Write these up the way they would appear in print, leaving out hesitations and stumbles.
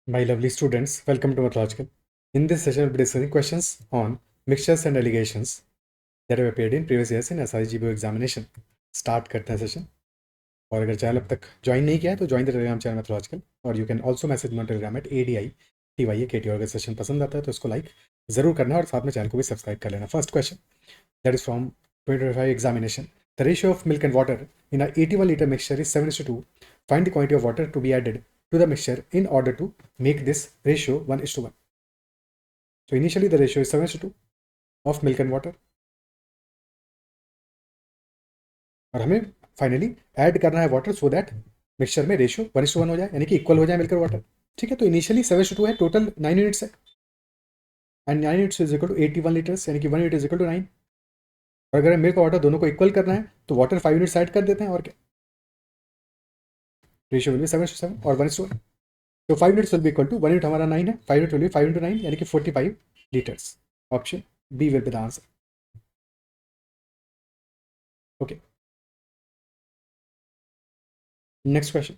My lovely students, welcome to Mathological. In this session, we'll be discussing questions on mixtures and allegations that have appeared in previous years in SIGBO examination. Start करते हैं session. और अगर channel अब तक join नहीं किया है तो join the Telegram channel mythological और you can also message my Telegram at ADI TYA और अगर सेशन पसंद आता है तो इसको लाइक जरूर करना और साथ में चैनल को भी सब्सक्राइब कर लेना. First question that is from 2025 examination. The ratio of milk and water in a 81 liter mixture is 7:2. Find the quantity of water to be added to the mixture in order to make this ratio 1:1. So initially the ratio is 7:2 of milk and water और हमें finally add करना है water so that mixture में ratio 1:1 हो जाए, यानी कि equal हो जाए मिल्क और वाटर. ठीक है, तो इनिशियली 7:2 है, टोटल 9 यूनिट्स है and 9 units is equal to 81 litres, यानी कि 1 यूनिट इज इक्वल टू 9. और अगर मिल्क और वाटर दोनों को इक्वल करना है तो वाटर 5 यूनिट्स ऐड कर देते हैं और क्या, रेशियो विल बी 7:7 और 1:1. तो 5 units will be equal to 1 unit हमारा 9 है, 5 यूनिट विल बी 5 × 9 यानी कि 45 litres. Option B will be the answer. Okay, next question.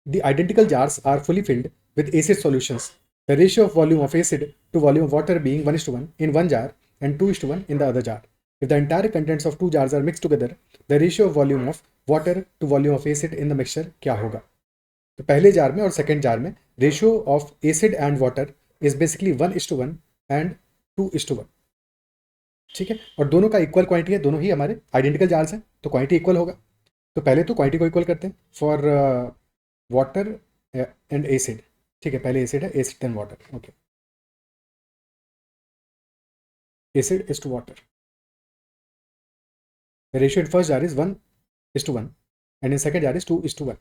The identical jars are fully filled with acid solutions. The ratio of volume of acid to volume of water being 1:1 in one jar and 2:1 in the other jar. If the entire contents of two jars are mixed together, the ratio of volume of water to volume of acid in the mixture क्या होगा? तो पहले jar में और second jar में ratio of acid and water is basically 1:1 and 2:1. ठीक है, और दोनों का इक्वल क्वांटिटी है, दोनों ही हमारे आइडेंटिकल जार्स हैं तो क्वांटिटी इक्वल होगा. तो पहले तो क्वांटिटी को इक्वल करते हैं फॉर वाटर एंड एसिड. ठीक है, पहले एसिड है, acid then water. Okay, acid is to water. Ratio in first jar is 1:1 and in second jar is 2:1.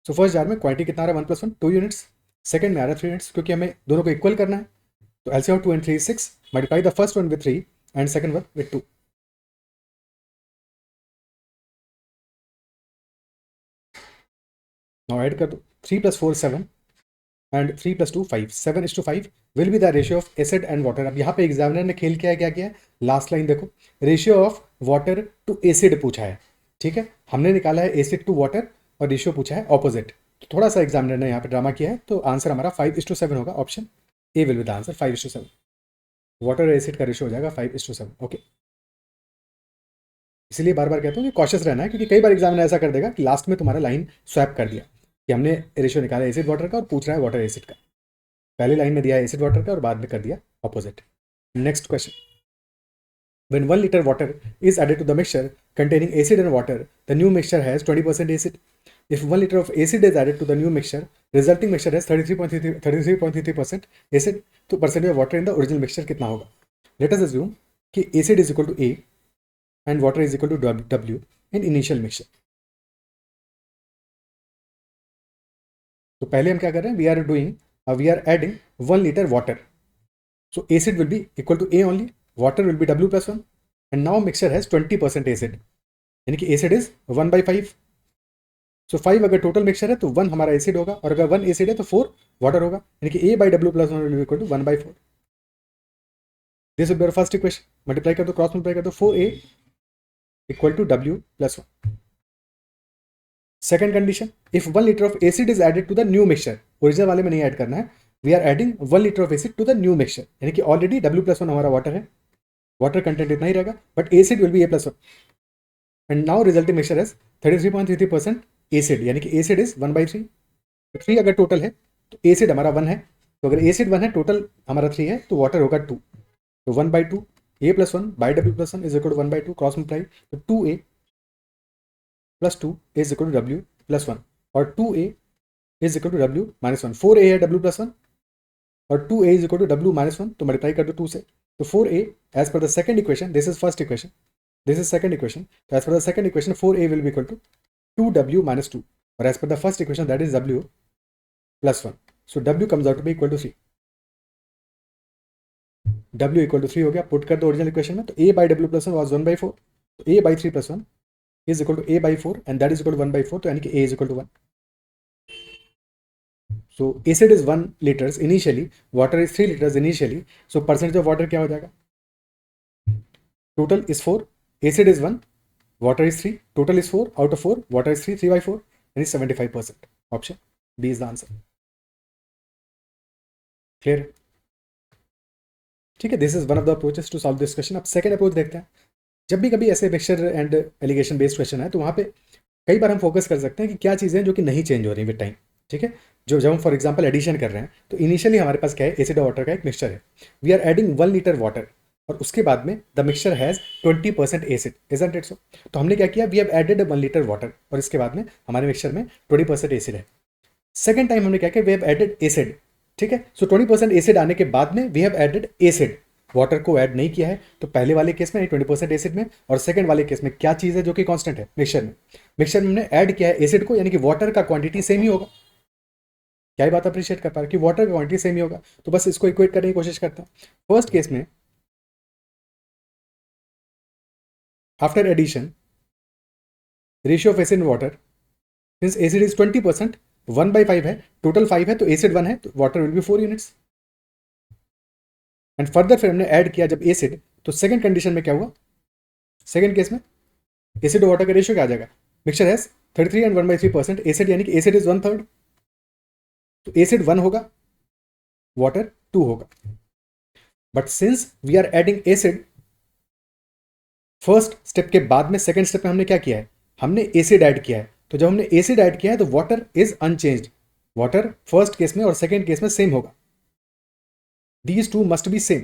So first jar में क्वांटिटी कितना आ रहा है 1 + 1 2 यूनिट्स, सेकंड में आ रहा है 3 यूनिट्स क्योंकि हमें दोनों को इक्वल करना है. तो LCM of 2 and 3 is 6. Multiply the first one with 3 and second one with 2. Now add कर दो, 3 + 4 7 and 3 + 2 5. 7:5 will be the ratio of acid and water. अब यहाँ पे एग्जामिनर ने खेल किया है, क्या किया है, लास्ट लाइन देखो, ratio of water to acid पूछा है. ठीक है, हमने निकाला है एसिड टू वाटर और रेशियो पूछा है ऑपोजिट. तो थोड़ा सा एग्जामिनर ने यहाँ पे ड्रामा किया है, तो आंसर हमारा 5:7 होगा. Option A will be the answer, 5:7. Water acid का रेशियो हो जाएगा 5:7. ओके, इसलिए बार बार कहता हूँ कि कॉशियस रहना है, क्योंकि कई बार एग्जामिनर ऐसा कर देगा कि लास्ट में तुम्हारा लाइन स्वैप कर दिया कि हमने रेशियो निकाला एसिड वाटर का और पूछ रहा है वाटर एसिड का. पहले लाइन में दिया है एसिड वाटर का और बाद में कर दिया opposite. Next question. When 1 liter water is added to the mixture containing acid and water, the new mixture has 20% acid. If 1 liter of acid is added to the new mixture, resulting mixture has 33.33% acid, तो percentage of water in the original mixture कितना होगा? Let us assume कि acid is equal to A and water is equal to W in initial mixture. तो पहले हम क्या कर रहे हैं, we are adding 1 liter water. So acid will be equal to A only, water will be W + 1 and now mixture has 20% acid, यानी कि acid is 1/5. सो 5 अगर टोटल मिक्सचर है तो 1 हमारा एसिड होगा और अगर 1 एसिड है तो 4 वाटर होगा, यानी कि A/W + 1 will be equal to 1/4. This will be our first equation. Multiply कर दो, क्रॉस मल्टीप्लाई कर दो, 4A equal to W + 1. Second condition, if 1 liter of acid is added to the new mixture, original वाले में नहीं add करना है, we are adding 1 liter of acid to the new mixture, यानी कि ऑलरेडी W + 1 हमारा वाटर है, water content इतना ही रहेगा, but acid will be A + 1 and now resulting mixture has 33.33% acid, यानी कि एसिड इज 1/3. 3 अगर टोटल है तो एसिड हमारा 1 है, तो अगर एसिड 1 है, टोटल हमारा 3 है, तो वाटर होगा 2. तो 1/2 A + 1 by W + 1 is equal to 1/2, cross multiply, तो 2A + 2 is equal to W + 1 और 2A is equal to W - 1. 4A है W + 1 और 2A is equal to W - 1, तो मल्टीप्लाई कर दो 2 से. तो 4A as per the second equation, this is first equation, this is second equation, तो as per the second equation 4A will be equal to 2W - 2 और as per the first equation that is W + 1. So W comes out to be equal to 3. W equal to 3 हो गया, put कर दो original equation में, तो A/W + 1 was 1/4, तो A/3 + 1 is equal to A/4 and that is equal to 1/4, तो यानी कि A is equal to 1. So acid is 1 liters initially, water is 3 liters initially, so percentage of water क्या हो जाएगा, total is 4, acid is 1, water is 3, total is 4, out of 4 water is 3, 3/4, यानी 75%. Option B is the answer. Clear? ठीक है, this is one of the approaches to solve this question. अब second approach देखते हैं. जब भी कभी ऐसे mixture and alligation based question है तो वहाँ पे कई बार हम फोकस कर सकते हैं कि क्या चीज़ें हैं जो कि नहीं चेंज हो रही विद टाइम. ठीक है, जो जब हम फॉर एग्जाम्पल एडिशन कर रहे हैं तो इनिशियली हमारे पास क्या है, एसिड वाटर का एक मिक्सचर है. We are adding 1 litre water और उसके बाद में the mixture has 20% acid, isn't it so? तो हमने क्या किया, we have added 1 litre water और इसके बाद में हमारे मिक्सचर में 20% एसिड है. सेकेंड टाइम हमने क्या किया, वी हैव एडेड एसिड. ठीक है, सो 20% एसिड आने के बाद में we have added acid, water को ऐड नहीं किया है. तो पहले वाले केस में 20% एसिड में और सेकंड वाले केस में क्या चीज़ है जो कि कांस्टेंट है मिक्सचर में. मिक्सचर में हमने ऐड किया है एसिड को, यानी कि वाटर का क्वांटिटी सेम ही होगा. क्या ही बात अप्रिशिएट कर पा रहे कि वाटर का क्वांटिटी सेम ही होगा. तो बस इसको इक्वेट करने की कोशिश करते हैं. फर्स्ट केस में after addition ratio of acid water, since acid is 20%, 1/5 है, टोटल 5 है तो एसिड 1 है तो water will B 4 units. And further फिर हमने ऐड किया जब एसिड, तो सेकंड कंडीशन में क्या हुआ, सेकंड केस में एसिड वाटर का रेशियो क्या आ जाएगा, मिक्सचर हैज 33 एंड 1/3%, एसिड यानी कि एसिड इज 1/3, तो एसिड 1 होगा, वाटर 2 होगा. But since we are adding acid first step के बाद में सेकंड स्टेप में हमने क्या किया है, हमने एसिड ऐड किया है. तो जब हमने एसिड ऐड किया है तो water is unchanged, water first case में और सेकंड केस में सेम होगा. These two must be same.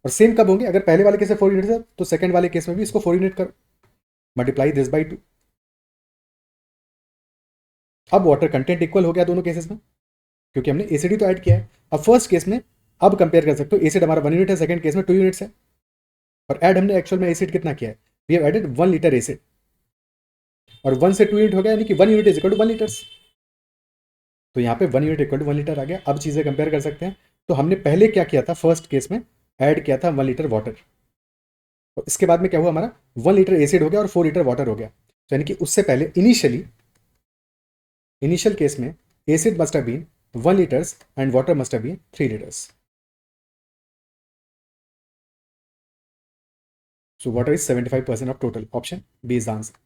और सेम कब होंगे, अगर पहले वाले केस में 4 यूनिट है तो सेकंड वाले केस में भी इसको 4 यूनिट करो, मल्टीप्लाई दिस बाई 2. अब वाटर कंटेंट इक्वल हो गया दोनों केसेस में क्योंकि हमने एसिड ही तो ऐड किया है. अब फर्स्ट केस में अब कंपेयर कर सकते हो, एसिड हमारा 1 यूनिट है, सेकंड केस में 2 यूनिट्स है. और ऐड हमने एक्चुअल में एसिड कितना किया है, we have added 1 litre acid और 1 से 2 यूनिट हो गया, यानी कि 1 unit is equal to 1 litres. तो यहाँ पे 1 यूनिट इक्वल टू 1 लीटर आ गया. अब चीज़ें कंपेयर कर सकते हैं. तो हमने पहले क्या किया था, फर्स्ट केस में ऐड किया था 1 लीटर वाटर, तो इसके बाद में क्या हुआ, हमारा 1 लीटर एसिड हो गया और 4 लीटर वाटर हो गया. तो यानी कि उससे पहले इनिशियल केस में acid must have been 1 litres and water must have been 3 litres. So water is 75% of total. Option B is the answer.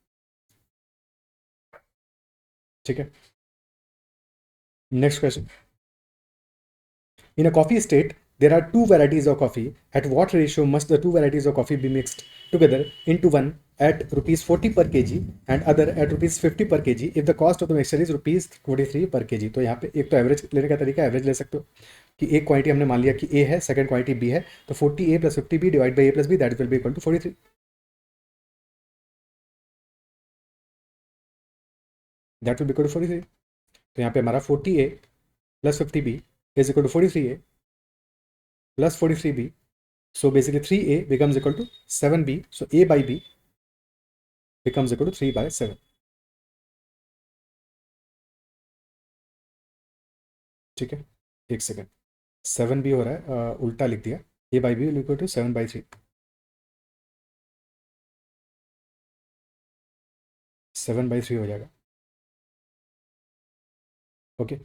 ठीक है, next question. In a coffee estate, there are two varieties of coffee. At what ratio must the two varieties of coffee be mixed together into one at rupees 40 per kg and other at rupees 50 per kg if the cost of the mixture is rupees 43 per kg. तो यहाँ पे एक तो average लेने का तरीका average ले सकते हो कि एक क्वांटिटी हमने मान लिया कि A है, सेकंड क्वांटिटी B है, तो 40A plus 50B divide by A plus B that will be equal to 43. That will be equal to 43. तो यहाँ पे हमारा 40A plus 50B is equal to 43A plus 43B. So basically 3A becomes equal to 7B. So A by B becomes equal to 3 by 7. ठीक है, एक second, 7B हो रहा है, उल्टा लिख दिया. A by B will equal to 7/3. 7/3 हो जाएगा. ओके,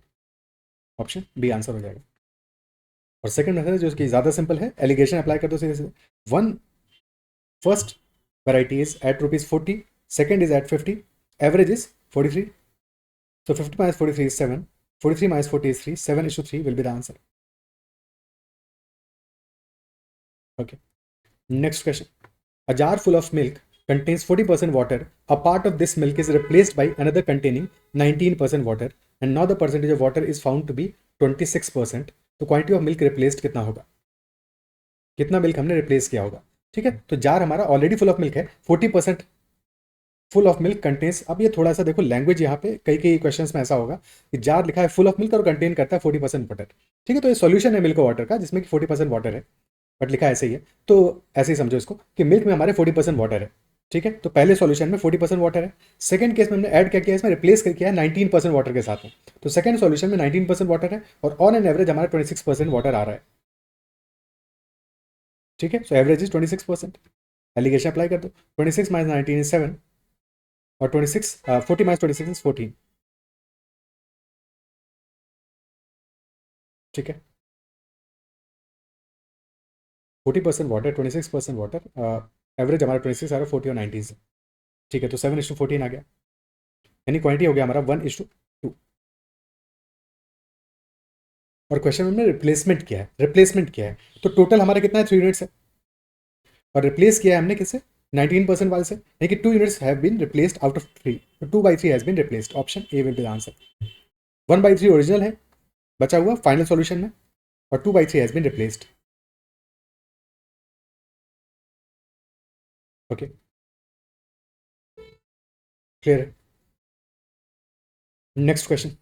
ऑप्शन बी आंसर हो जाएगा. और सेकंड मेथड है जो कि ज़्यादा सिंपल है, एलिगेशन अप्लाई कर दो सीधे सीधे. One first variety is at rupees 40, second is at 50, average is 43. So 50 minus 43 is 7. 43 minus 40 is 3. 7:3 will be the answer. Okay. Next question. A jar full of milk contains 40% water. A part of this milk is replaced by another containing 19% water. And now the percentage of water is found to be 26%. तो quantity of milk replaced कितना होगा, कितना milk हमने replace किया होगा. ठीक है, तो जार हमारा ऑलरेडी फुल ऑफ मिल्क है, 40% फुल ऑफ मिल्क कंटेन्स. अब ये थोड़ा सा देखो लैंग्वेज, यहाँ पे कई कई क्वेश्चंस में ऐसा होगा कि जार लिखा है फुल ऑफ मिल्क और कंटेन करता है 40% वाटर. ठीक है, तो ये सॉल्यूशन है मिल्क वाटर का जिसमें कि 40% वाटर है, बट लिखा ऐसे ही है. तो ऐसे ही समझो इसको कि मिल्क में हमारे 40% वाटर है. ठीक है, तो पहले सॉल्यूशन में 40% वाटर है, सेकंड केस में हमने ऐड क्या किया, इसमें रिप्लेस कर किया है 19% वाटर के साथ में. तो सेकंड सॉल्यूशन में 19% वाटर है और ऑन एन एवरेज हमारा 26% वाटर आ रहा है. ठीक है, so average is 26%. Alligation apply कर दो. 26 माइनस 19 इज 7 और 26 40 माइनस 26 इज 14. ठीक है, 40% वाटर, 26% वाटर, एवरेज हमारा 26 आ रहा है, 40 और 19 से. ठीक है, तो 7:14 आ गया, यानी क्वांटिटी हो गया हमारा 1:2. और क्वेश्चन में रिप्लेसमेंट किया है, रिप्लेसमेंट किया है, तो टोटल हमारा कितना है 3 यूनिट्स है, और रिप्लेस किया है हमने किससे 19% वाले से, यानी कि 2 units have been replaced out of 3, तो 2/3 has been replaced, option A will be the answer. 1/3 original है बचा हुआ फाइनल सॉल्यूशन में, और 2/3 has been replaced. Okay, clear है। Next question,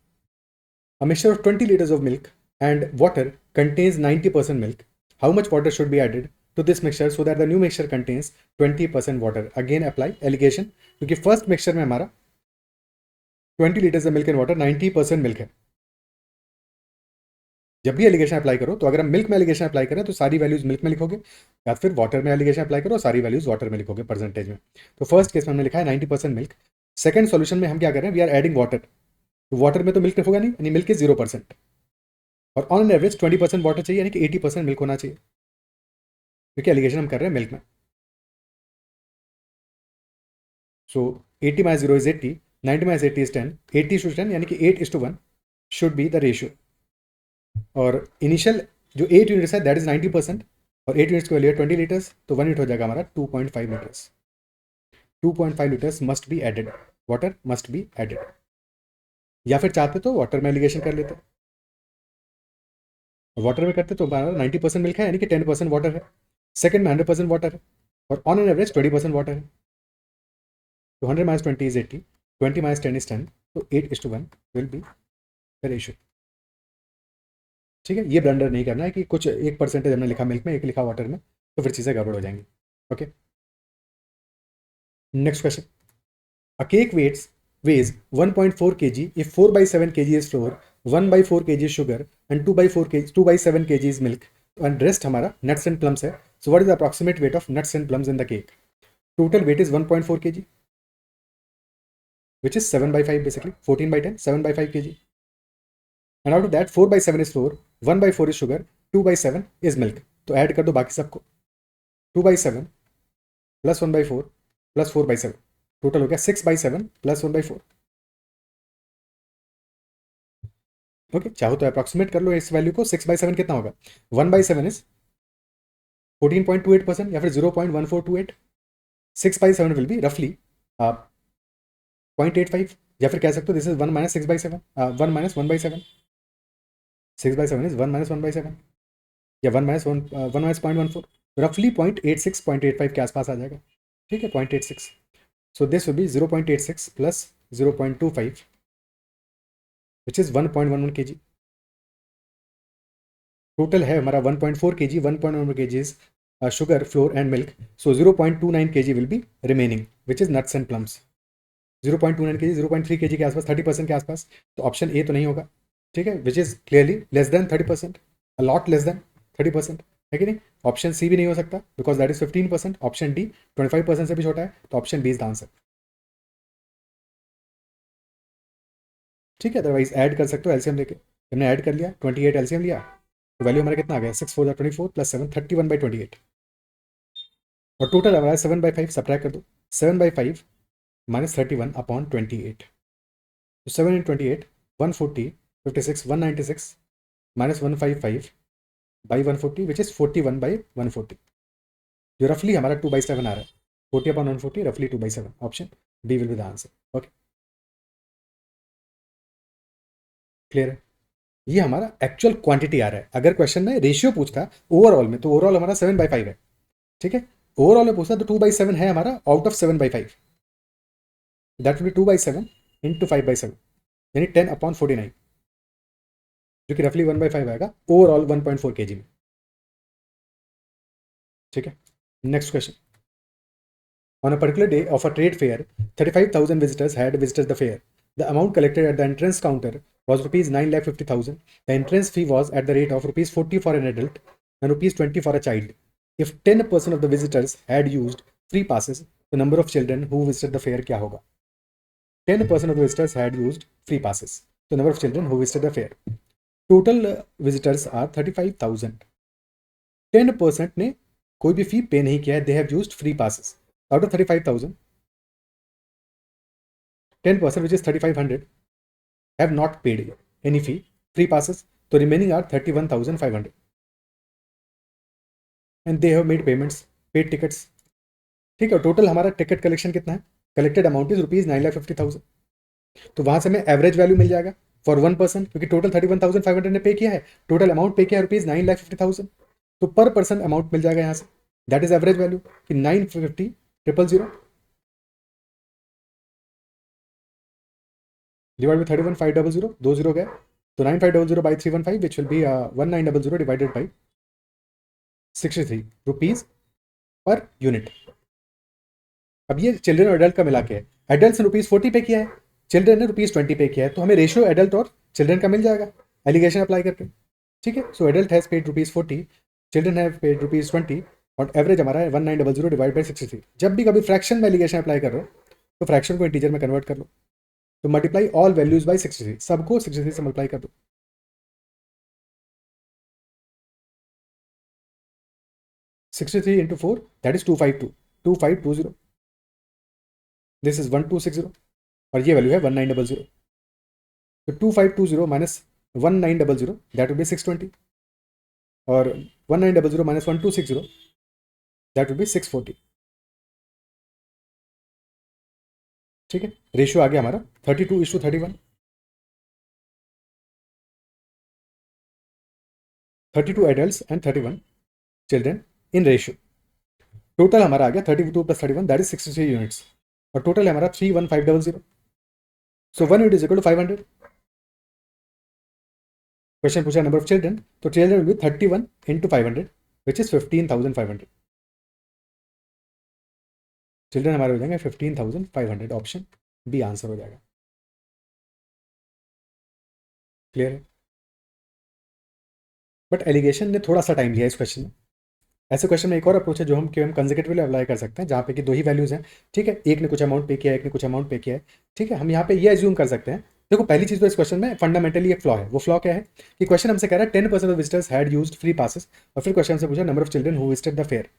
a mixture of 20 liters of milk and water contains 90% milk. How much water should be added to this mixture so that the new mixture contains 20% water? Again apply alligation, क्योंकि first mixture में हमारा 20 litres of milk and water 90% milk है। जब भी allegation apply करो तो अगर हम मिल्क में एलिगेशन अप्लाई करें तो सारी वैल्यूज मिल्क में लिखोगे, या फिर वाटर में एलिगेशन अप्लाई करो सारी वैल्यूज वाटर में लिखोगे परसेंटेज में। तो फर्स्ट केस में हमने लिखा है 90% मिल्क। सेकंड सॉल्यूशन में हम क्या कर रहे हैं, वी आर एडिंग वाटर, तो वाटर में तो मिल्क होगा नहीं, यानी मिल्क इज 0%, और ऑन एन एवरेज 20% वाटर चाहिए, यानी कि 80% मिल्क होना चाहिए, क्योंकि एलिगेशन हम कर रहे हैं मिल्क में। सो 80 माइनस 0 इज 80, 90 माइनस 80 इज 10, 80:10 यानी कि 8:1 शुड बी द रेशियो। और इनिशियल जो 8 यूनिट्स है दैट इज 90%, और 8 यूनिट्स की वैल्यू है 20 लीटर्स, तो 1 यूनिट हो जाएगा हमारा 2.5 litres. 2.5 litres must be added, water must be added. या फिर चाहते तो वाटर में एलिगेशन कर लेते, वाटर में करते तो हमारा 90% मिल्क है, यानी कि 10% वाटर है, सेकंड में 100% वाटर है, और ऑन एन एवरेज 20% वाटर है। तो 100 माइनस 20 इज 80, 20 माइनस 10 इज 10, तो 8:1 विल बी द रेशियो। ठीक है, ये ब्लंडर नहीं करना है कि कुछ 1% हमने लिखा मिल्क में, एक लिखा वाटर में, तो फिर चीज़ें गड़बड़ हो जाएंगी। Okay, next question, a cake weighs 1.4 kg if 4/7 kg is flour, 1/4 kg is sugar and 2/7 kg is milk, and rest हमारा nuts and plums है। So what is the approximate weight of nuts and plums in the cake? Total weight is 1.4 kg, which is 7/5 basically, 14/10, 7/5 kg. And out of that 4/7 is flour, 1/4 is sugar, 2/7 is milk. तो add कर दो बाकी सबको, 2/7 plus 1/4 plus 4/7, total हो गया 6/7 plus 1/4। Okay, चाहो तो approximate कर लो इस वैल्यू को, 6/7 कितना होगा, 1/7 इज 14.28% या फिर 0.1428, 6/7 विल बी रफली 0.85, या फिर कह सकते हो this is 1 minus 6/7, 1 minus 1/7, 6/7 is 1 minus 1/7, या 1 माइनस 0.14, रफली 0.86 0.85 के आसपास आ जाएगा। ठीक है, 0.86, so this will B 0.86 plus 0.25 which is 1.11 kg। Total है हमारा 1.4 kg, 1.1 kg sugar, flour and milk, so 0.29 kg will be remaining, which is nuts and plums। 0.29 kg, 0.3 kg के आसपास, 30% के आसपास, तो ऑप्शन ए तो नहीं होगा। ठीक है, which is clearly less than 30%, a lot less than 30%, है कि नहीं। ऑप्शन सी भी नहीं हो सकता because that is 15%, option D 25% से भी छोटा है, तो option B is the answer. ठीक है, अदरवाइज ऐड कर सकते हो एलसीएम लेके, हमने ऐड कर लिया, 28 एलसीएम लिया, तो वैल्यू हमारा कितना आ गया, 6 4 24 प्लस 7 31/28, और टोटल हमारा 7/5 सब्ट्रैक्ट कर दो, 7/5 माइनस 31/28, तो 7 इन 28 140, 56 196 माइनस 155 बाई 140 विच इज 41/140, जो रफली हमारा 2/7 आ रहा है, 40/140 रफली 2/7, option D will be the answer. Okay, clear है। ये हमारा एक्चुअल क्वांटिटी आ रहा है, अगर क्वेश्चन में रेशियो पूछता ओवरऑल में, तो ओवरऑल हमारा 7/5 है। ठीक है, ओवरऑल में पूछता तो 2/7 है हमारा out of 7/5, that will B 2/7 into 5/7, यानी 10/49, जो कि रफली 1/5 आएगा ओवरऑल 1.4 kg में। ठीक है, next question, on a particular day of a trade fair 35,000 visitors had visited the fair. The amount collected at the entrance counter was rupees 9,50,000. The entrance fee was at the rate of rupees 40 for an adult and rupees 20 for a child. If 10% of the visitors had used free passes, the number of children who visited the fair क्या होगा। 10% of the visitors had used free passes, the number of children who visited the fair. Total visitors are 35,000. 10% ने कोई भी फी पे नहीं किया है, they have used free passes. Out of 35,000, 10%, which is 3,500, have not paid any fee, free passes, तो remaining are 31,500 and they have made payments, paid tickets. ठीक है, टोटल हमारा टिकट कलेक्शन कितना है? Collected amount is ₹9,50,000। तो वहां से हमें एवरेज वैल्यू मिल जाएगा फॉर वन पर्सन, क्योंकि टोटल 31,500 ने पे किया है, टोटल अमाउंट पे किया है ₹9,50,000। तो पर पर्सन अमाउंट मिल जाएगा यहाँ से, दैट इज एवरेज वैल्यू कि 950,000 डिवाइड बाई 31,500, 2 0 गए, तो 9,500 by 315 which will be 1900 divided by 63 rupees per unit. अब ये चिल्ड्रन और एडल्ट का मिला के है, एडल्ट ने ₹40 पे किया है, चिल्ड्रन ने ₹20 पे किया है, तो हमें रेशियो एडल्ट और चिल्ड्रन का मिल जाएगा एलिगेशन अप्लाई करके। ठीक है, so adult has paid ₹40, children have paid ₹20 और एवरेज हमारा है 1900 डिवाइड बाई 63। जब भी कभी फ्रैक्शन में एलिगेशन अप्लाई कर रहे हो तो फ्रैक्शन को इंटीजर में कन्वर्ट कर लो, तो मल्टीप्लाई ऑल वैल्यूज बाई 63, सबको 63 से मल्टीप्लाई कर दो। 63 into 4 that is 2520। This is 1260 और ये वैल्यू है 1900। तो 2520 माइनस 1900 दैट विल बी 620 और 1900 माइनस 1260 दैट विल बी 640। ठीक है, रेशियो आ गया हमारा 32:31, 32 adult and 31 children in ratio. Total हमारा आ गया 32 + 31 दैट इज 63 यूनिट्स और टोटल है हमारा 31500। So 1 unit is equal to 500। Question पूछा नंबर ऑफ चिल्ड्रन, तो children will be 31 into 500 which is 15,500। Children हमारे हो जाएंगे 15,500, ऑप्शन बी आंसर हो जाएगा। क्लियर है? बट एलिगेशन ने थोड़ा सा टाइम लिया इस क्वेश्चन में। ऐसे क्वेश्चन में एक और अप्रोच है जो हम कंसेक्यूटिवली अप्लाई कर सकते हैं, जहाँ पे कि दो ही वैल्यूज हैं। ठीक है, एक ने कुछ अमाउंट पे किया है, एक ने कुछ अमाउंट पे किया है। ठीक है, हम यहाँ पे ये एज्यूम कर सकते हैं। देखो, पहली चीज तो इस क्वेश्चन में फंडामेंटली एक फ्लॉ है। वो फ्लॉ क्या है कि क्वेश्चन हमसे कह रहा है 10% of visitors had used free passes, और फिर क्वेश्चन से पूछा number of children who visited the fair.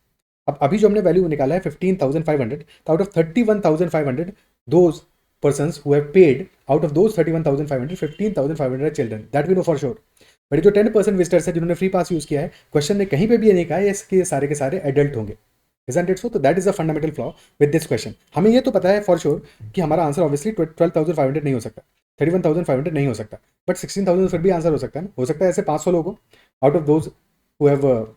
अब अभी जो हमने वैल्यू निकाला है 15,500, तो out of 31,500 those persons who have paid, out of those 31,500, 15,500 are children, that we know for sure। But जो 10% विजिटर्स है जिन्होंने फ्री पास यूज किया है, क्वेश्चन ने कहीं पे भी ये नहीं कहा है इसके सारे के सारे एडल्ट होंगे। Isn't it so? तो that is a fundamental flaw with this question. हमें ये तो पता है फॉर श्योर कि हमारा आंसर ऑब्वियसली 12,500 नहीं हो सकता, 31,500 नहीं हो सकता, बट 16,000 फिर भी आंसर हो सकता है ना। हो सकता है ऐसे 500 लोग हो out of those who have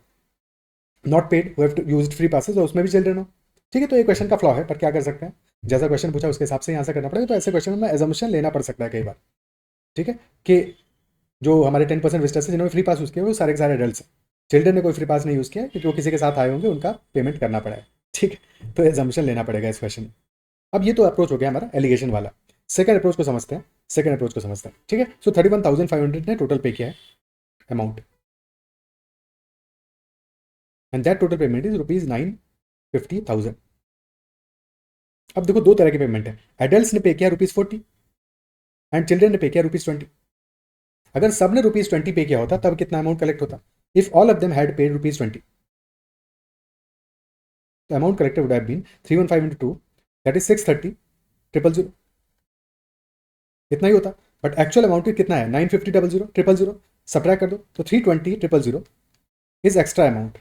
not paid, who have used free passes, और उसमें भी चिल्ड्रन हो। ठीक है, तो ये क्वेश्चन का फ्लॉ है, पर क्या कर सकते हैं, जैसा क्वेश्चन पूछा उसके हिसाब से ही आंसर करना पड़ेगा। तो ऐसे क्वेश्चन में एजम्पशन लेना पड़ सकता है कई बार। ठीक है, कि जो हमारे 10% विजिटर्स हैं जिन्होंने फ्री पास यूज़ किया वो सारे के सारे एडल्ट्स हैं, चिल्ड्रन ने कोई फ्री पास नहीं यूज़ किया क्योंकि वो किसी के साथ आए होंगे, उनका पेमेंट करना पड़ा है। ठीक है, तो एजम्पशन लेना पड़ेगा इस क्वेश्चन में। अब ये तो अप्रोच हो गया हमारा एलिगेशन वाला। सेकंड अप्रोच को समझते हैं, सेकंड अप्रोच को समझते हैं। ठीक है, सो 31,500 ने टोटल पे किया है amount, and that total payment is ₹950,000। अब देखो, दो तरह की पेमेंट है। एडल्ट्स ने पे किया ₹40 एंड चिल्ड्रन ने पे किया ₹20। अगर सब ने ₹20 पे किया होता तब कितना अमाउंट कलेक्ट होता? If all of them had paid ₹20, the amount collected would have been 315 into 2, that is 630,000। इतना ही होता, बट एक्चुअल अमाउंट कितना है? 950,000 सब्ट्रैक्ट कर दो तो 320,000 इज एक्स्ट्रा अमाउंट।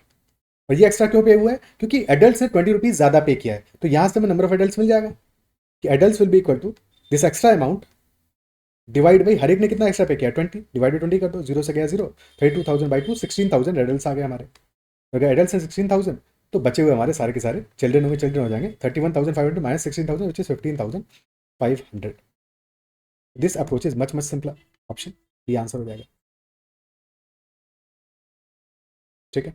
और ये एक्स्ट्रा क्यों पे हुआ है? क्योंकि एडल्ट्स ने ₹20 ज्यादा पे किया है, तो यहां से हमें नंबर ऑफ एडल्ट्स मिल जाएगा कि adults will be equal to this extra amount divide by हर एक ने कितना एक्स्ट्रा पे किया, 20 डिवाइड बाई 20 कर दो, 0 से गया 0, 32,000 बाई 2, 16,000 एडल्ट्स आ गए हमारे। अगर एडल्ट्स हैं 16,000 तो बचे हुए हमारे सारे के सारे चिल्ड्रन होंगे, चिल्ड्रन हो जाएंगे 31,500 minus 16,000 which is 15,500। This approach is much much simpler, option B answer हो जाएगा। ठीक है,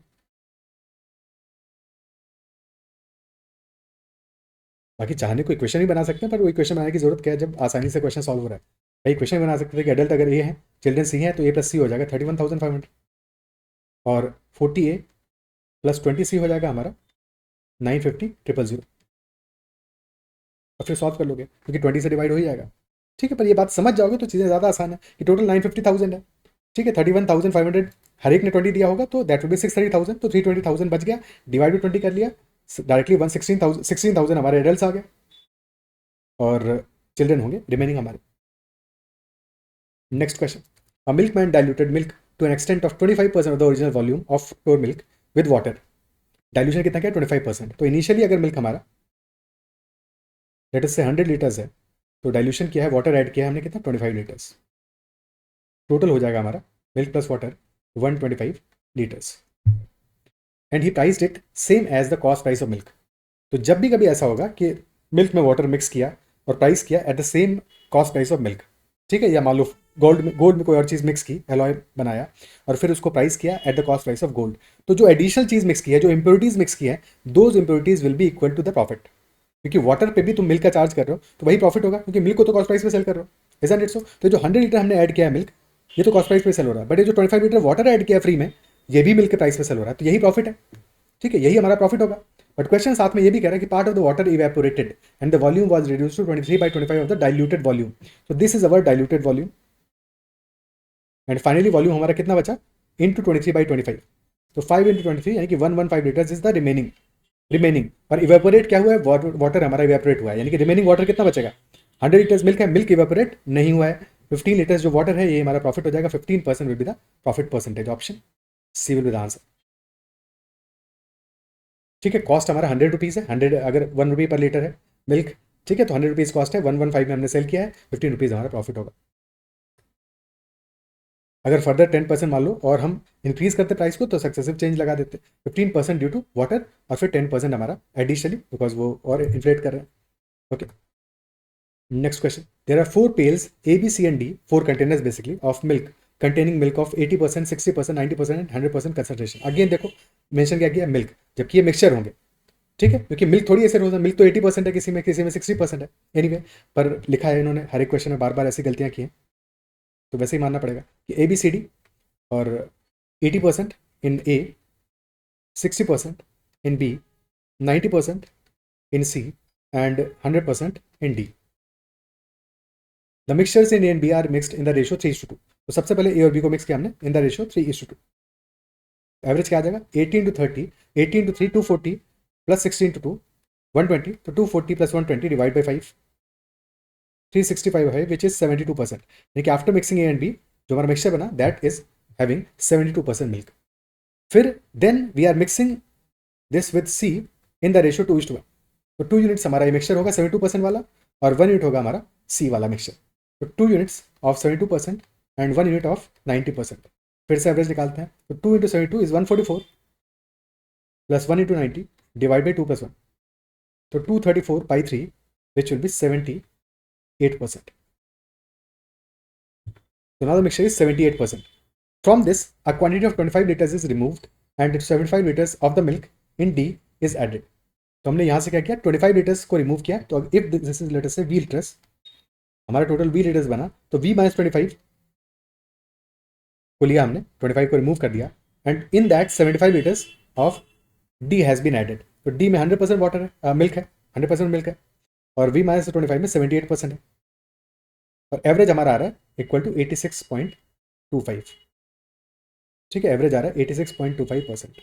बाकी चाहने को इक्वेशन ही बना सकते हैं, पर वो इक्वेशन बनाने की जरूरत क्या है जब आसानी से क्वेश्चन सॉल्व हो रहा है। भाई इक्वेशन बना सकते थे कि एडल्ट अगर ए है, चिल्ड्रन सी है, तो ए प्लस सी हो जाएगा 31,500 और 40A प्लस 20C हो जाएगा हमारा 950,000। और फिर सॉल्व कर लोगे क्योंकि 20 से डिवाइड हो ही जाएगा। ठीक है, पर ये बात समझ जाओगे तो चीज़ें ज़्यादा आसान है कि टोटल 950,000 है। ठीक है, 31,500 हर एक ने 20 दिया होगा तो दैट विल बी 630,000, तो 320,000 बच गया, डिवाइड बाई 20 कर लिया, डायरेक्टली 16,000 हमारे एडल्ट्स आ गए और चिल्ड्रन होंगे रिमेनिंग हमारे। Next question, a milkman diluted milk to an extent of 25% of the original volume of pure milk with water. Dilution कितना क्या है 25%. तो इनिशियली अगर मिल्क हमारा लेट अस से 100 लीटर्स है तो डाइल्यूशन किया है, वाटर ऐड किया है हमने कितना 25 लीटर्स. टोटल हो जाएगा हमारा milk plus water 125 litres. And he priced it same as the cost price of milk. तो जब भी कभी ऐसा होगा कि मिल्क में वाटर मिक्स किया और प्राइस किया at the same cost price of milk, ठीक है, या मान लो गोल्ड में कोई और चीज़ मिक्स की, एलॉय बनाया और फिर उसको प्राइस किया at the cost price of gold, तो जो एडिशनल चीज़ मिक्स की है, जो इंप्योरिटीज़ मिक्स की है, those impurities will be equal to the profit. क्योंकि वाटर पे भी तुम मिल्क का चार्ज कर रहे हो तो वही प्रॉफिट होगा, क्योंकि मिल्क को तो कॉस्ट प्राइस पे सेल कर रहे हो. Isn't it so? तो जो 100 लीटर हमने ऐड किया है मिल्क, ये तो कॉस्ट प्राइस पे सेल हो रहा है, बट ये जो 25 लीटर वाटर ऐड किया फ्री में, ये भी मिल्क के प्राइस पे सेल हो रहा है, तो यही प्रॉफिट है. ठीक है, यही हमारा प्रॉफिट होगा. बट क्वेश्चन साथ में ये भी कह रहा है कि part of the water evaporated and the volume was reduced to 23/25 of the diluted volume. So this is our diluted volume. And finally volume हमारा कितना बचा इंटू 23/25. तो 5 इंटू 23 यानी कि 115 लीटर्स इज द रिमेनिंग. और इवेपोरेट क्या हुआ है, वाटर हमारा इवेपोरेट हुआ है, यानी कि रिमेनिंग वाटर कितना बचेगा 100 लीटर्स मिल्क है, मिल्क इवेपोरेट नहीं हुआ है. 15 लीटर्स जो वाटर है ये हमारा प्रॉफिट हो जाएगा. 15% will be the profit percentage. Option C will be the answer. ठीक है, कॉस्ट हमारा 100 रुपीज़ है. 100 अगर 1 रुपये पर लीटर है मिल्क, ठीक है, तो 100 रुपीज़ कॉस्ट है. 115 में हमने सेल किया है, 15 रुपीज़ हमारा प्रॉफिट होगा. अगर फर्दर 10% मान लो और हम इंक्रीज करते प्राइस को तो सक्सेसिव चेंज लगा देते. 15% ड्यू टू वाटर और फिर 10% हमारा एडिशनली बिकॉज वो और इन्फ्लेट कर रहे हैं. Okay, next question. There are 4 pails A, B, C and D, 4 containers basically of milk containing milk of 80%, 60%, 90% and 100% concentration. Again देखो मेंशन क्या किया मिल्क, जबकि ये मिक्सचर होंगे. ठीक है, क्योंकि मिल्क थोड़ी ऐसे रोज मिल्क तो 80% है, किसी में 60% है. एनीवे पर लिखा है इन्होंने हर एक क्वेश्चन में बार बार ऐसी गलतियां की हैं, तो वैसे ही मानना पड़ेगा कि ABCD और 80% in A, 60% in B, 90% in C and 100% in D. The mixtures in A and B are mixed in the ratio 3:2. तो सबसे पहले A और B को मिक्स किया हमने इन द रेशियो 3:2. एवरेज क्या आ जाएगा 18:30, 18:3 240 प्लस 16:2 120. तो 240 प्लस 120 डिवाइड बाई 5 365 है विच इज 72%. यानी कि after mixing A and B जो हमारा मिक्सचर बना दैट इज हैविंग 72% मिल्क. फिर then we are mixing this with C in the ratio 2:1. तो 2 यूनिट्स हमारा ये मिक्सचर होगा 72% वाला और 1 यूनिट होगा हमारा C वाला मिक्सचर. तो 2 units of 72% and 1 unit of 90%. फिर से एवरेज निकालते हैं. तो 2 into 72 is 144 plus 1 into 90 divide by 2 plus 1. तो 234 by 3 which will be 78%. So now the mixture is 78%. From this a quantity of 25 liters is removed and 75 liters of the milk in D is added. तो हमने यहाँ से क्या किया 25 litres को remove किया. तो इफ दिस इज लेटर से V लीटर्स, हमारा टोटल V लीटर्स बना तो V माइनस 25 को लिया हमने, 25 को रिमूव कर दिया and in that 75 litres of D has been added. तो D में 100% वाटर है, मिल्क है, 100% मिल्क है और V माइनस 25 में 78% है. और एवरेज हमारा आ रहा है इक्वल टू 86.25. ठीक है, एवरेज आ रहा है 86.25%.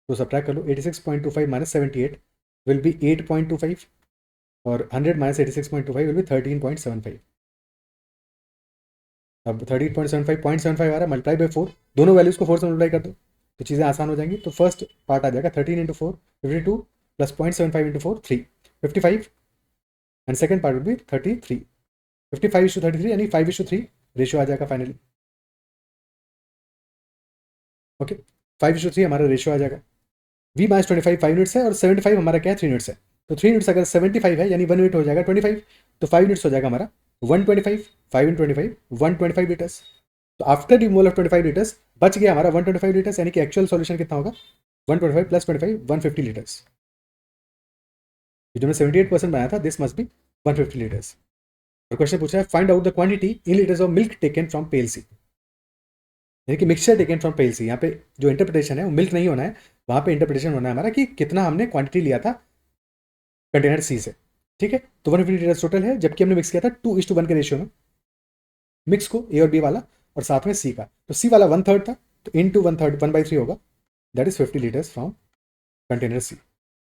तो सब्ट्रैक्ट कर लो 86.25 माइनस 78 विल बी 8.25 और 100 माइनस 86.25 विल बी 13.75. अब 13.75 0.75 आ रहा है मल्टीप्लाई बाई 4. दोनों वैल्यूज को 4 से मल्टीप्लाई कर दो तो चीज़ें आसान हो जाएंगी. तो फर्स्ट पार्ट आ जाएगा 13 into 4 52 plus 0.75 into 4 3 55 and second part will be 33 55:33 यानी 5:3 रेशियो आ जाएगा फाइनली. ओके, 5:3 हमारा रेशियो आ जाएगा. V माइनस 25 5 यूनिट्स है और 75 हमारा क्या है 3 यूनिट्स है. तो 3 यूनिट्स अगर 75 है यानी 1 यूनिट हो जाएगा 25. तो 5 यूनिट्स हो जाएगा हमारा 125. 5 इन 25 125 लीटर्स. तो आफ्टर रिमूवल ऑफ 25 लीटर्स बच गया हमारा 125 लीटर्स, यानी कि एक्चुअल सॉल्यूशन कितना होगा 125 प्लस 25 150 लीटर्स. जो मैं 78% बनाया था दिस मस्ट बी 150 लीटर्स. और क्वेश्चन पूछा है find out the quantity in litres of milk taken from pail C. यानी कि mixture taken from pail C. यहाँ पे जो इंटरप्रिटेशन है वो मिल्क नहीं होना है, वहाँ पे इंटरप्रिटेशन होना है हमारा कि कितना हमने क्वांटिटी लिया था कंटेनर सी से. ठीक है, तो 150 लीटर्स टोटल है, जबकि हमने मिक्स किया था 2:1 के रेशियो में मिक्स को A और B वाला और साथ में C का. तो C वाला 1/3 था तो इंटू 1/3 1/3 होगा, that is 50 litres from container C.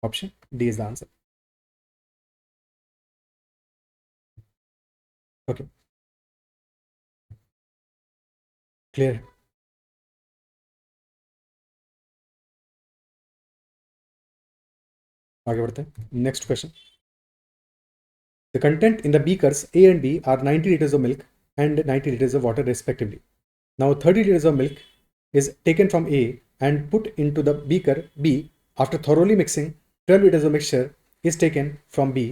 Option D is the answer. Okay, clear है? आगे बढ़ते हैं, next question. The content in the beakers A and B are 90 liters of milk and 90 liters of water respectively. Now 30 liters of milk is taken from A and put into the beaker B. After thoroughly mixing, 12 liters of mixture is taken from B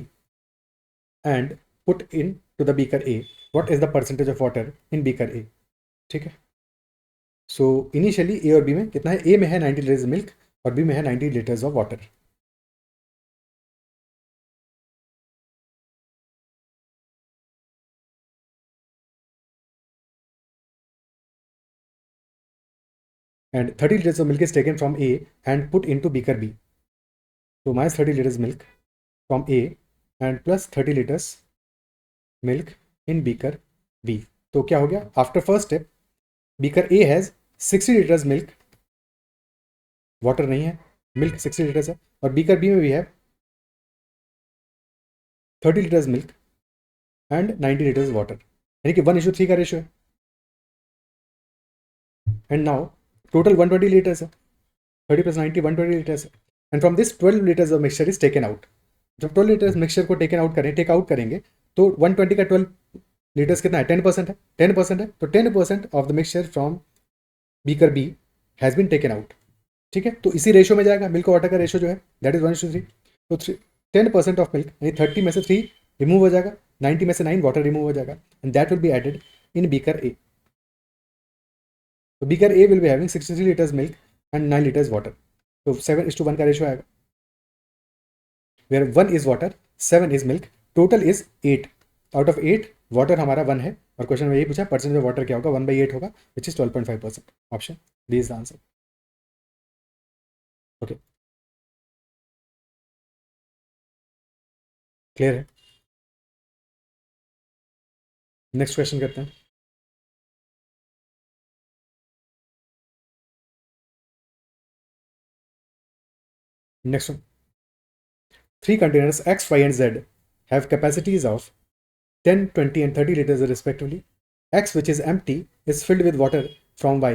and put into the beaker A. What is the percentage of water in beaker A? ठीक है, so initially ए और B में कितना है, ए में है 90 litres milk और B में है 90 litres of water. And 30 liters of milk is taken from A and put into beaker B. So minus 30 liters milk from A and plus 30 liters milk in beaker B. तो क्या हो गया, after first step beaker A has 60 liters milk, water नहीं है, milk 60 liters है, और beaker B में भी है 30 liters milk and 90 liters water, यानी कि 1:3 का रेशियो है. एंड नाउ टोटल 120 liters है, 30 plus 90 120 liters है. And from this 12 liters of mixture is taken out. जब 12 लीटर्स मिक्सचर को टेकन आउट करें, टेक आउट करेंगे, तो 120 का 12 लीटर्स कितना है, 10% है, 10% है, तो 10% of the mixture from beaker B has been taken out. ठीक है, तो इसी रेशियो में जाएगा, मिल्क और वाटर का रेशियो जो है दैट इज 1:3. तो 10% ऑफ मिल्क यानी 30 में से 3 रिमूव हो जाएगा, 90 में से 9 वाटर रिमूव हो जाएगा, and that will be added in beaker A. तो beaker A will be having 63 litres milk and 9 litres water. तो 7:1 का रेशियो आएगा, where 1 is water, 7 is milk, total is 8. Out of 8 water हमारा 1 है, और question में यही पूछा परसेंटेज ऑफ वाटर क्या होगा, 1/8 होगा, which is 12.5%. Option D is the answer. Okay, clear है? नेक्स्ट क्वेश्चन करते हैं. Next one, 3 containers X, Y, and Z have capacities of 10, 20, and 30 liters respectively. X, which is empty, is filled with water from Y.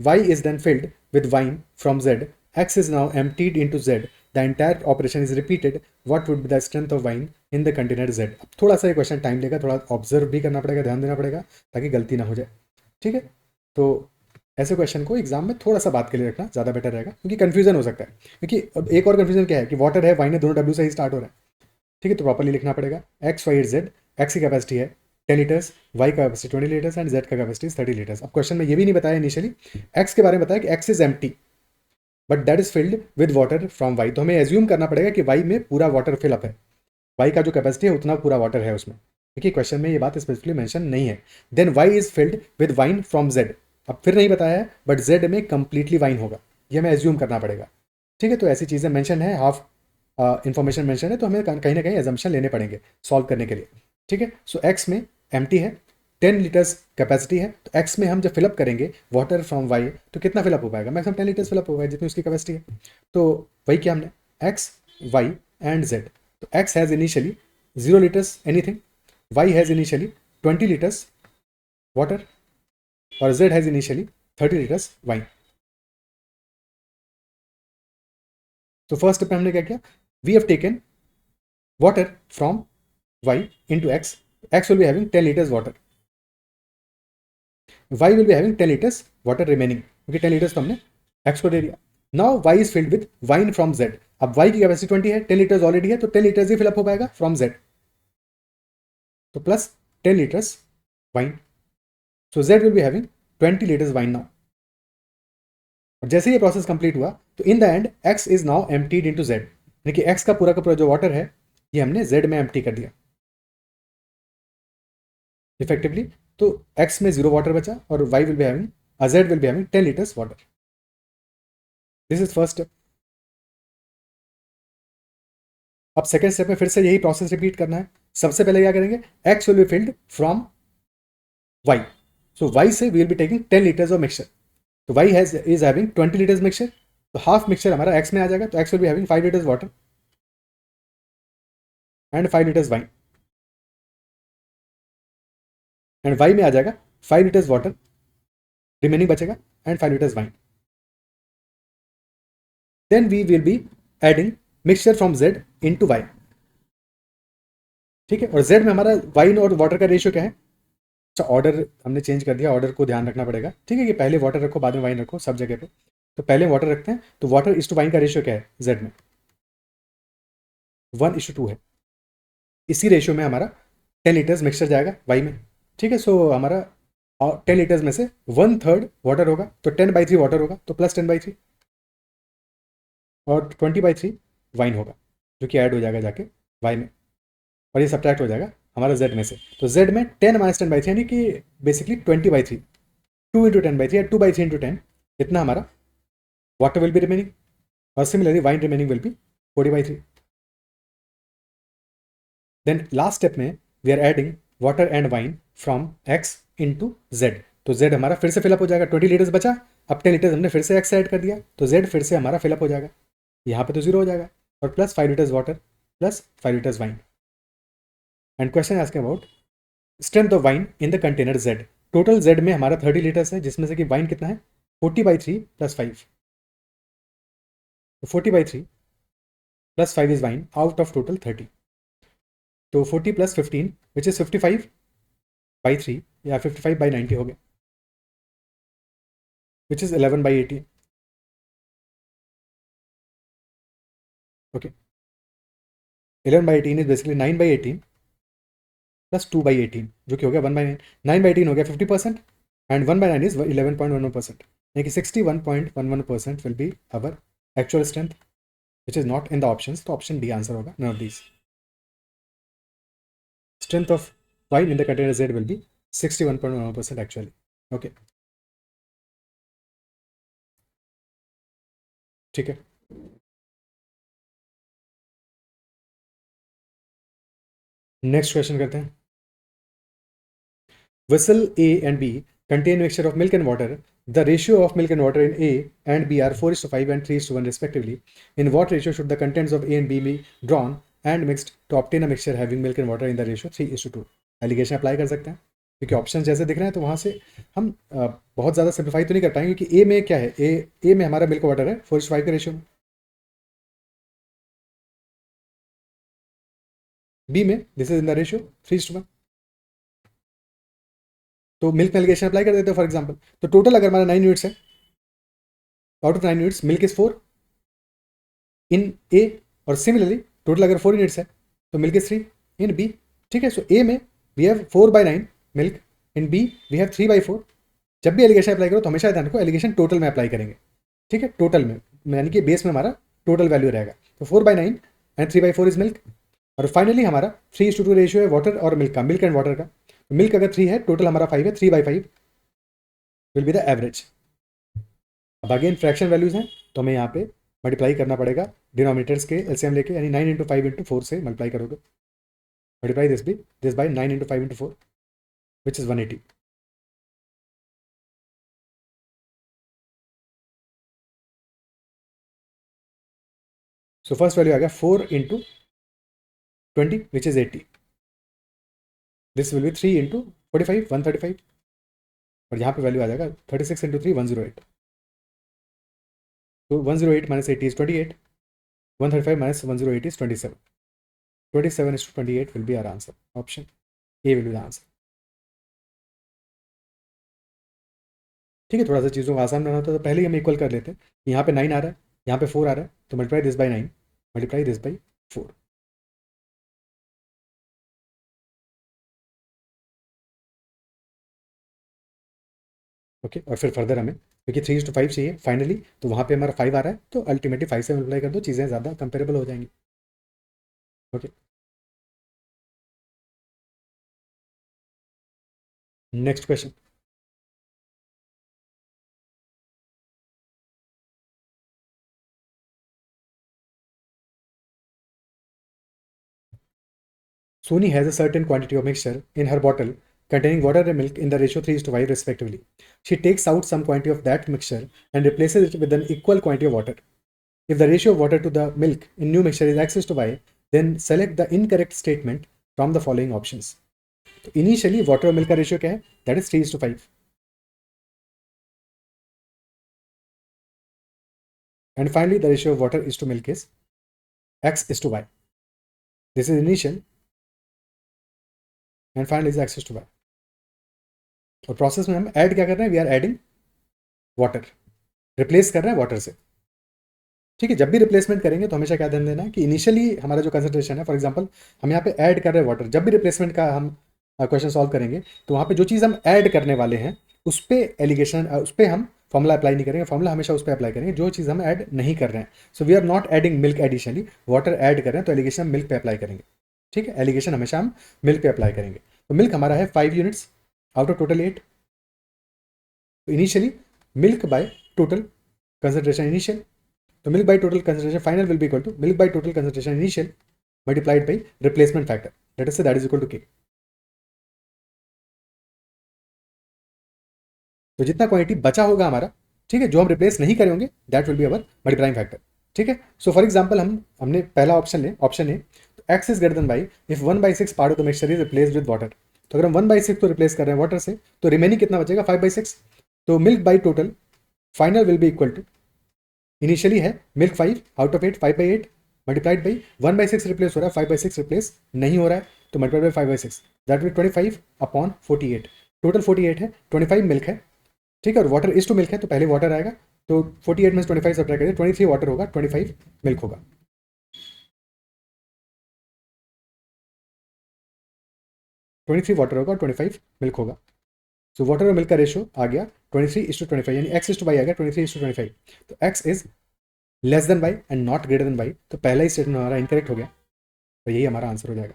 Y is then filled with wine from Z. X is now emptied into Z. The entire operation is repeated. What would be the strength of wine in the container Z? अब थोड़ा सा ये question time लेगा, थोड़ा observe भी करना पड़ेगा, ध्यान देना पड़ेगा ताकि गलती ना हो जाए. ठीक है, तो ऐसे क्वेश्चन को एग्जाम में थोड़ा सा बात के लिए रखना ज़्यादा बेटर रहेगा, क्योंकि कन्फ्यूजन हो सकता है. क्योंकि अब एक और कन्फ्यूजन क्या है कि वाटर है, वाइन है, दोनों डब्ल्यू से ही स्टार्ट हो रहा है. ठीक है, तो प्रॉपर्ली लिखना पड़ेगा. X, Y, Z. एक्स की कैपेसिटी है 10 लीटर्स, वाई का कैपेसिटी 20 लीटर्स एंड जेड का कैपेसिटी 30 लीटर्स. अब क्वेश्चन में ये भी नहीं बताया इनिशियली, एक्स के बारे में बताया कि X is empty but that is filled with water from Y. तो हमें एज्यूम करना पड़ेगा कि वाई में पूरा वाटर फिलअप है, वाई का जो कैपेसिटी है उतना पूरा वाटर है उसमें. देखिए क्वेश्चन में ये बात स्पेसिफिकली मेंशन नहीं है. Then Y is filled with wine from Z. अब फिर नहीं बताया है, बट जेड में कंप्लीटली वाइन होगा, ये हमें एज्यूम करना पड़ेगा. ठीक है, तो ऐसी चीज़ें मेंशन है, हाफ इंफॉर्मेशन मेंशन है, तो हमें कहीं ना कहीं एजम्पशन लेने पड़ेंगे सॉल्व करने के लिए. ठीक है, सो एक्स में एम्प्टी है, 10 लीटर्स कैपेसिटी है, तो एक्स में हम जब फिलअप करेंगे वाटर फ्रॉम वाई तो कितना फिलअप हो पाएगा, मैक्सिमम 10 लीटर्स फिलअप हो पाएगा जितनी उसकी कैपेसिटी है. तो वही क्या हमने एक्स, वाई एंड जेड. तो x has initially 0 liters anything, y has initially 20 liters water, और z has initially 30 liters wine. तो फर्स्ट स्टेप में हमने क्या किया, we have taken water from y into x. x will be having 10 liters water, y will be having 10 liters water remaining, क्योंकि 10 liters तो हमने x को दे दिया. Now y is filled with wine from z. अब y की capacity 20 है, 10 liters already है, तो 10 liters ही फिलअप हो पाएगा फ्रॉम z, तो plus 10 liters wine. So Z will be having 20 liters wine now. और जैसे ये प्रोसेस कंप्लीट हुआ तो in the end X is now emptied into Z, यानी कि X का पूरा जो वाटर है ये हमने Z में एम्प्टी कर दिया इफेक्टिवली. तो X में 0 वाटर बचा और Y will be having, Z will be having 10 liters water. This is first step. अब सेकेंड स्टेप में फिर से यही प्रोसेस रिपीट करना है. सबसे पहले क्या करेंगे, X will be filled from Y. So Y से we will be taking 10 liters of mixture. तो y is having 20 liters mixture, तो हाफ मिक्सचर हमारा x में आ जाएगा, तो x will be having 5 liters water and 5 liters wine, and y में आ जाएगा 5 liters water रिमेनिंग बचेगा, and 5 liters wine. Then we will be adding mixture from Z into Y. ठीक है, और Z में हमारा वाइन और वाटर का रेशियो क्या है? अच्छा, ऑर्डर हमने चेंज कर दिया, ऑर्डर को ध्यान रखना पड़ेगा. ठीक है, कि पहले वाटर रखो बाद में वाइन रखो सब जगह पे. तो पहले वाटर रखते हैं, तो वाटर इस टू वाइन का रेशियो क्या है Z में? 1:2 है. इसी रेशियो में हमारा 10 liters मिक्सचर जाएगा वाई में. ठीक है, सो हमारा 10 liters में से 1/3 वाटर होगा, तो 10/3 वाटर होगा, तो प्लस 10/3, और 20/3 वाइन होगा, जो कि ऐड हो जाएगा जाके वाई में, और ये सब्ट्रैक्ट हो जाएगा हमारा Z में से. तो Z में 10 - 10/3 यानी कि बेसिकली 20/3, 2 × 10/3 या 2/3 × 10, इतना हमारा वाटर विल बी रिमेनिंग, और similarly wine remaining will be 40/3. Then last step में we are adding water and wine from X into Z. तो Z हमारा फिर से फिलअप हो जाएगा, 20 liters बचा, अब 10 liters हमने फिर से X ऐड कर दिया, तो Z फिर से हमारा फिलअप हो जाएगा, यहाँ पे तो 0 हो जाएगा, और plus 5 liters water plus 5 liters wine. And question asking about strength of wine in the container Z. Total Z में हमारा 30 liters है, जिसमें से कि वाइन कितना है? 40/3 प्लस 5. तो 40/3 plus 5 is wine out of total 30. तो 40 + 15 विच इज 55/3 या 55/90 हो गया, which is 11/18. Okay, 11/18 is basically 9/18 plus 2/18, जो कि हो गया 1/9. 9/18 हो गया 50%, एंड 1/9 इज 11.11%, यानी कि 61.11% will be our actual strength, which is not in the options. तो ऑप्शन डी आंसर होगा, none of these. Strength of wine in the container Z will be 61.1% actually. Okay. ठीक है, नेक्स्ट क्वेश्चन करते हैं. Vessel A and B contain mixture of milk and water. The ratio of milk and water in A and B are 4:5 and 3:1 respectively. In what ratio should the contents of A and B be drawn and mixed to obtain a mixture having milk and water in the ratio 3:2? Alligation apply कर सकते हैं, क्योंकि option जैसे दिख रहे हैं तो वहाँ से हम बहुत ज़्यादा सिंप्लीफाई तो नहीं कर पाएंगे, क्योंकि ए में क्या है, ए में हमारा मिल्क वाटर है 4:5 के रेशियो में, बी में this is in the ratio 3:1. तो मिल्क में एलिगेशन अप्लाई कर देते हो फॉर एग्जाम्पल. तो टोटल अगर हमारा 9 यूनिट्स है, out of 9 units milk is 4 इन ए, और सिमिलरली टोटल अगर 4 यूनिट्स है तो मिल्क इज 3 इन बी. ठीक है, सो ए में we have 4/9 milk, in B we have 3/4. जब भी एलिगेशन अप्लाई करो तो हमेशा ध्यान रखो एलिगेशन टोटल में अप्लाई करेंगे. ठीक है, टोटल में, यानी कि बेस में हमारा टोटल वैल्यू रहेगा. तो 4/9 एंड 3/4 इज मिल्क, और फाइनली हमारा 3:2 रेशियो है वाटर और मिल्क का, मिल्क एंड वाटर का. मिल्क अगर 3 है, टोटल हमारा 5 है, 3/5 विल बी द एवरेज. अब अगेन फ्रैक्शन वैल्यूज हैं, तो हमें यहाँ पे मल्टीप्लाई करना पड़ेगा डिनोमिनेटर्स के एलसीएम लेके, यानी 9 × 5 × 4 से मल्टीप्लाई करोगे. Multiply this by 9 × 5 × 4 which is 180. So first value आ गया 4 × 20 which is 80. This will be 3 × 45 135, और यहाँ पे वैल्यू आ जाएगा 36 × 3 108. तो 108 - 80 is 28. 135 - 108 is 27. 27:28 will be our answer. Option A will be the answer. ठीक है, थोड़ा सा चीज़ों को आसान बनाना होता है तो पहले ही हम इक्वल कर लेते हैं. यहाँ पे 9 आ रहा है, यहाँ पे 4 आ रहा है, तो multiply this by 9, multiply this by 4. Okay, और फिर फर्दर हमें क्योंकि 3:5 चाहिए फाइनली, तो वहाँ पे हमारा 5 आ रहा है, तो अल्टीमेटली 5 से मल्टीप्लाई कर दो, चीज़ें ज़्यादा कंपेरेबल हो जाएंगी. Okay, next question. Sony has a certain quantity of mixture in her bottle containing water and milk in the ratio 3:5 respectively. She takes out some quantity of that mixture and replaces it with an equal quantity of water. If the ratio of water to the milk in new mixture is x:y, then select the incorrect statement from the following options. तो initially water और milk का ratio क्या है? That is 3:5. and finally the ratio of water is to milk is x is to y. This is initial and finally is x is to y. और process में हम add क्या कर रहे हैं, we are adding water, replace कर रहे हैं वाटर से, ठीक है। जब भी रिप्लेसमेंट करेंगे तो हमेशा क्या ध्यान देना है कि इनिशियली हमारा जो कंसंट्रेशन है, फॉर एग्जांपल हम यहाँ पे ऐड कर रहे हैं वाटर, जब भी रिप्लेसमेंट का हम क्वेश्चन सॉल्व करेंगे तो वहाँ पे जो चीज़ हम ऐड करने वाले हैं उस पर एलिगेशन, उस पर हम फॉर्मूला अप्लाई नहीं करेंगे, फॉर्मूला हमेशा उस पर अप्लाई करेंगे जो चीज़ हम ऐड नहीं कर रहे हैं। So we are not adding milk additionally, water add कर रहे हैं तो एलिगेशन हम मिल्क पे अप्लाई करेंगे, ठीक है। एलिगेशन हमेशा हम मिल्क पे अप्लाई करेंगे। तो मिल्क हमारा है 5 units out of total 8। Initially milk by total concentration initial, तो milk by total concentration final will be equal to milk by total concentration initial multiplied by replacement factor, let us say that is equal to के। तो जितना quantity बचा होगा हमारा, ठीक है, जो हम रिप्लेस नहीं करे होंगे, that will be our multiplying factor, ठीक है। सो फॉर एग्जांपल हमने पहला ऑप्शन ले, ऑप्शन ए, तो x is greater than by if 1/6 part of the mixture is replaced with water. तो अगर हम 1/6 को रिप्लेस कर रहे हैं वाटर से तो रिमेनिंग कितना बचेगा, 5/6। तो milk by total final will be equal to, initially है milk 5 out of 8, 5/8 multiplied by 1/6 replace हो रहा है, 5/6 रिप्लेस नहीं हो रहा है, तो multiplied by 5/6, that will 25 upon 48। Total 48 है, 25 मिल्क है, ठीक है, और वाटर इज टू मिल्क है तो पहले वाटर आएगा, तो 48 में 25 सब्ट्रैक्ट करें, 23 वाटर होगा, 25 मिल्क होगा। 23 वाटर होगा और 25 मिल्क होगा। सो वाटर और मिल्क का रेशियो आ गया 23:25, यानी x इज टू वाई आ गया 23:25। तो x is less than y and not greater than y, तो पहला ही स्टेटमेंट हमारा इनकरेक्ट हो गया, तो यही हमारा आंसर हो जाएगा।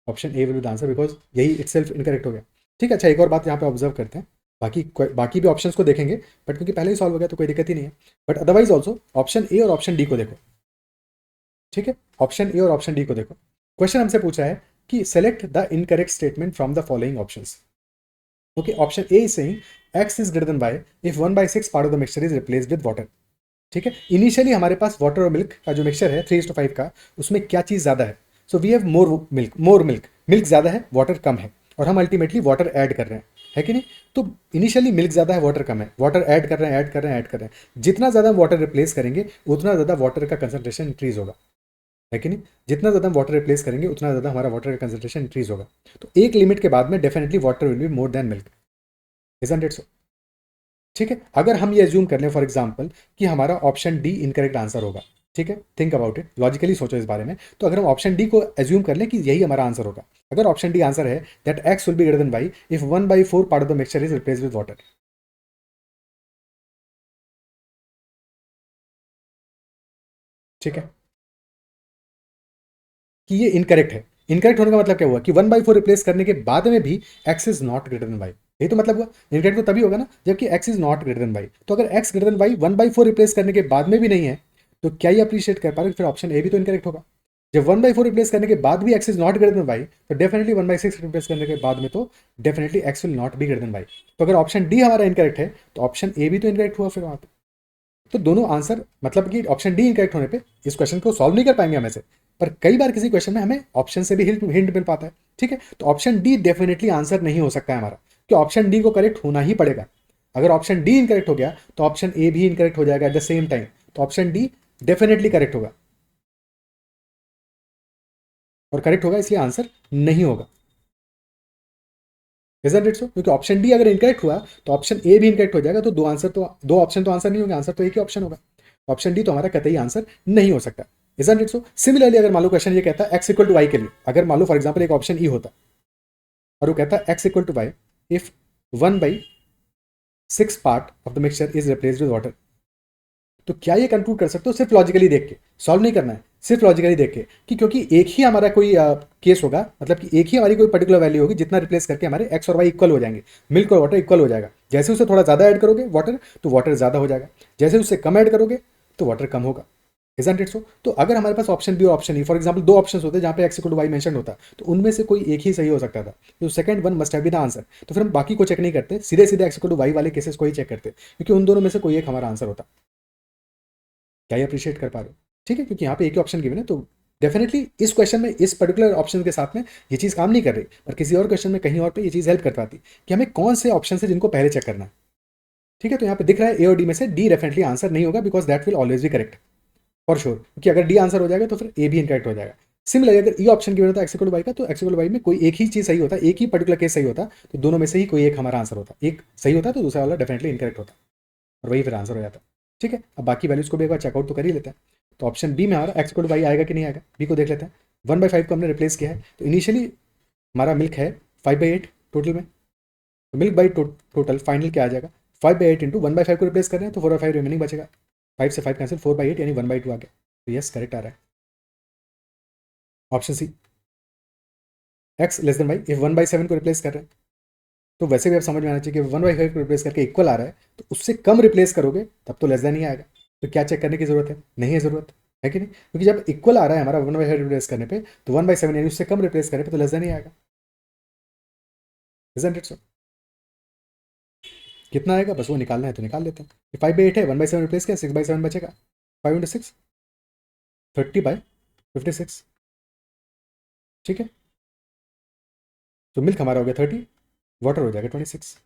Option A will be the answer because यही इटसेल्फ इनकरेक्ट हो गया, ठीक है। अच्छा, एक और बात यहाँ पे ऑब्जर्व करते हैं, बाकी भी ऑप्शंस को देखेंगे, बट क्योंकि पहले ही सॉल्व हो गया तो कोई दिक्कत ही नहीं है। But otherwise also option A और ऑप्शन डी को देखो, ठीक है, ऑप्शन ए और ऑप्शन डी को देखो। क्वेश्चन हमसे पूछा है कि select the incorrect statement from the following options. Okay, option A is saying x is greater than y if 1/6 part of the mixture is replaced with water, ठीक है। Initially हमारे पास water और मिल्क का जो मिक्सचर है 3:5 का, उसमें क्या चीज़ ज़्यादा है, so we have more milk ज़्यादा है, वाटर कम है, और हम अल्टीमेटली वाटर ऐड कर रहे हैं, है कि नहीं। तो इनिशियली मिल्क ज़्यादा है, वाटर कम है, वाटर ऐड कर रहे हैं, ऐड कर रहे हैं, ऐड कर रहे हैं, जितना ज़्यादा हम वाटर रिप्लेस करेंगे उतना ज़्यादा वाटर का कंसंट्रेशन इंक्रीज होगा, है कि नहीं। जितना ज़्यादा हम वाटर रिप्लेस करेंगे उतना ज़्यादा हमारा वाटर का कंसंट्रेशन इंक्रीज होगा। तो एक लिमिट के बाद में definitely water will be more than milk, isn't it सो, ठीक है। अगर हम ये एज्यूम कर लें फॉर एग्जांपल कि हमारा ऑप्शन डी इनकरेक्ट आंसर होगा, ठीक है, थिंक अबाउट इट, लॉजिकली सोचो इस बारे में। तो अगर हम ऑप्शन डी को एज्यूम कर लें कि यही हमारा आंसर होगा, अगर ऑप्शन डी आंसर है that x will be greater than y if 1/4 part of the mixture is replaced with water, ठीक है, कि ये इनकरेक्ट है। इनकरेक्ट होने का मतलब क्या हुआ कि 1/4 रिप्लेस करने के बाद में भी x is not greater then y, यही तो मतलब हुआ। इनकरेक्ट तो तभी होगा ना जबकि x is not greater then y। तो अगर x greater than y 1/4 replace करने के बाद में भी नहीं है तो क्या ये अप्रिशिएट कर पा रहे, फिर ऑप्शन ए भी तो इनकरेक्ट होगा। जब 1/4 रिप्लेस करने के बाद भी x is not greater then y, तो डेफिनेटली 1/6 रिप्लेस करने के बाद में तो definitely x will not be greater than y। तो अगर ऑप्शन डी हमारा इनकरेक्ट है तो ऑप्शन ए भी तो इनकरेक्ट हुआ फिर वहां पे। तो दोनों आंसर, मतलब कि ऑप्शन डी इनकरेक्ट होने पे इस क्वेश्चन को सॉल्व नहीं कर पाएंगे हमें से, पर कई बार किसी क्वेश्चन में हमें ऑप्शन से भी हिंट मिल पाता है, ठीक है। तो ऑप्शन डी डेफिनेटली आंसर नहीं हो सकता है हमारा, कि ऑप्शन डी को करेक्ट होना ही पड़ेगा। अगर ऑप्शन डी इनकरेक्ट हो गया तो ऑप्शन ए भी इनकरेक्ट हो जाएगा एट द सेम टाइम, तो ऑप्शन डी डेफिनेटली करेक्ट होगा, और करेक्ट होगा इसलिए आंसर नहीं होगा, इजंट इट सो। क्योंकि ऑप्शन डी अगर इनकरेक्ट हुआ तो ऑप्शन ए भी इनकरेक्ट हो जाएगा, तो दो ऑप्शन तो आंसर नहीं होंगे, आंसर तो एक ही ऑप्शन होगा। ऑप्शन डी तो हमारा कतई आंसर नहीं हो सकता, इजंट इट सो। सिमिलरली अगर मान लो क्वेश्चन ये कहता है x इक्वल टू वाई के लिए, अगर मान लो फॉर एग्जाम्पल एक ऑप्शन ई होता और वो कहता है x equal to y if 1/6 part of the mixture is replaced with water, तो क्या ये कंक्लूड कर सकते हो सिर्फ लॉजिकली देख के, सॉल्व नहीं करना है, सिर्फ लॉजिकली देख के, कि क्योंकि एक ही हमारा कोई केस होगा, मतलब कि एक ही हमारी कोई पर्टिकुलर वैल्यू होगी जितना रिप्लेस करके हमारे x और y इक्वल हो जाएंगे, मिल्क और वाटर इक्वल हो जाएगा। जैसे उससे थोड़ा ज़्यादा ऐड करोगे वाटर तो वाटर ज़्यादा हो जाएगा, जैसे उससे कम ऐड करोगे तो वाटर कम होगा, इजंट इट सो। तो अगर हमारे पास ऑप्शन बी और ऑप्शन ई, फॉर एग्जाम्पल दो ऑप्शन होते हैं जहाँ पे x equal to y mention होता, तो उनमें से कोई एक ही सही हो सकता था, तो second one must have been the answer. तो फिर हम बाकी को चेक नहीं करते, सीधे सीधे x इक्वल टू वाई वाले केसेस को ही चेक करते, क्योंकि उन दोनों में से कोई एक हमारा आंसर होता। क्या ये अप्रिशिएट कर पा रहे हो, ठीक है, क्योंकि यहाँ पे एक ही ऑप्शन गिवन है, तो डेफिनेटली इस क्वेश्चन में इस पर्टिकुलर ऑप्शन के साथ में ये चीज़ काम नहीं कर रही, और किसी और क्वेश्चन में कहीं और पे ये चीज़ हेल्प कर पाती कि हमें कौन से ऑप्शन है जिनको पहले चेक करना है। ठीक है, तो यहाँ पे दिख रहा है ए और डी में से डी डेफिनेटली आंसर नहीं होगा, because that will always be correct for sure, क्योंकि अगर डी आंसर हो जाएगा तो फिर ए भी इनकरेक्ट हो जाएगा। सिमिलर अगर ई ऑप्शन गिवन होता है एक्स इक्वल टू वाई का, तो एक्स इक्वल टू वाई में कोई एक ही चीज सही होता है, एक ही पर्टिकुलर केस सही होता, तो दोनों में से ही कोई एक हमारा आंसर होता, एक सही होता तो दूसरा वाला डेफिनेटली इनकरेक्ट होता और वही फिर आंसर हो जाता। ठीक है, अब बाकी वैल्यूज को भी एक बार चेकआउट तो कर ही लेते हैं। तो ऑप्शन बी में हमारा एक्स इक्वल टू वाई आएगा कि नहीं आएगा, बी को देख लेते हैं। 1/5 को हमने रिप्लेस किया है, तो इनिशियली हमारा मिल्क है 5/8 टोटल में, तो मिल्क बाई टोटल फाइनल क्या आ जाएगा 5/8 इंटू 1/5 को रिप्लेस कर रहे हैं तो 4/5 रिमेनिंग बचेगा, 5 से 5 कैंसिल, 4/8 यानी 1/2 आ गया। तो यस करेक्ट आ रहा है option C, x less than y. If 1/7 को रिप्लेस कर रहे हैं तो वैसे भी आप समझ में आना चाहिए कि 1/5 को रिप्लेस करके इक्वल आ रहा है, तो उससे कम रिप्लेस करोगे तब तो लेस देन ही आएगा। तो क्या चेक करने की जरूरत है, नहीं है जरूरत, है कि नहीं, क्योंकि जब इक्वल आ रहा है हमारा 1/5 रिप्लेस करने पे, तो 1/7 यानी उससे कम रिप्लेस करने पे तो लेस देन ही आएगा। इजंट इट सो? कितना आएगा बस वो निकालना है तो निकाल लेते हैं। 5/8 है, 1/7 रिप्लेस किया, 6/7 बचेगा, 5 इंटू 6 30/56। ठीक है, तो मिल्क हमारा हो गया 30, वाटर हो जाएगा 26।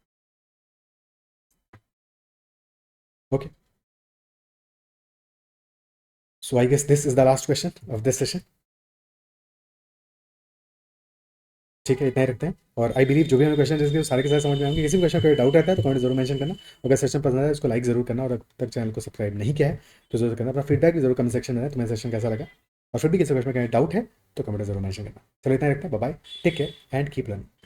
Okay, so I guess this is the last question of this session. ठीक है, इतना ही रखते हैं, और आई बिलीव जो भी हमें क्वेश्चन जिसके सारे के सारे समझ में आएंगे। किसी भी क्वेश्चन कोई डाउट रहता है तो कमेंट जरूर मेंशन करना। अगर सेशन पसंद आया उसको लाइक जरूर करना, और अब तक चैनल को सब्सक्राइब नहीं किया है तो जरूर करना। अपना फीडबैक भी जरूर कमेंट सेक्शन में है, तुम्हें सेशन कैसा लगा, और फिर भी किसी क्वेश्चन में कहीं डाउट है तो कमेंट जरूर मेंशन करना। चलो इतना ही रखते हैं, bye, take care and keep learning.